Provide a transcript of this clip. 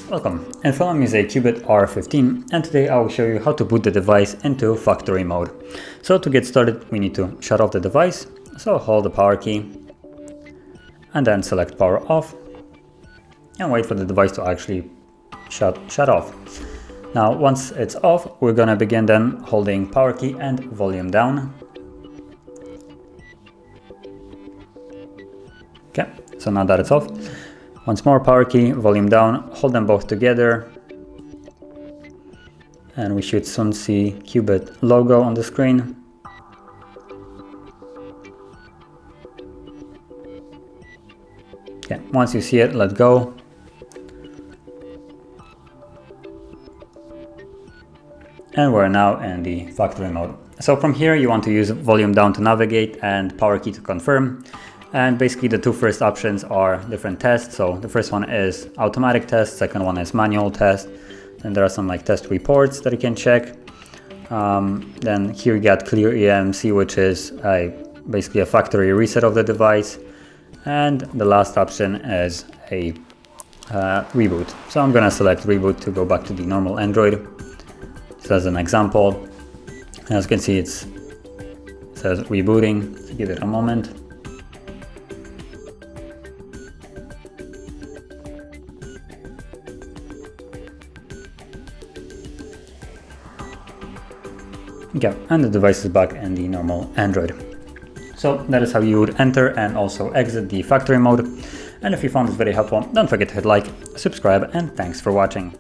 Welcome, and my name is a CUBOT R15, and today I will show you how to boot the device into factory mode. So to get started, we need to shut off the device. So hold the power key and then select power off and wait for the device to actually shut off. Now once it's off, we're gonna begin then holding power key and volume down. Okay, so now that it's off, once more power key, volume down, hold them both together, and we should soon see CUBOT logo on the screen. Okay, once you see it, let go. And we're now in the factory mode. So from here you want to use volume down to navigate and power key to confirm. And basically the two first options are different tests. So the first one is automatic test, second one is manual test. And there are some like test reports that you can check. Then here you got clear EMC, which is basically a factory reset of the device. And the last option is a reboot. So I'm gonna select reboot to go back to the normal Android. So as an example, as you can see, it says rebooting. So give it a moment. Okay, and the device is back in the normal Android. So that is how you would enter and also exit the factory mode. And if you found this video helpful, don't forget to hit like, subscribe, and thanks for watching.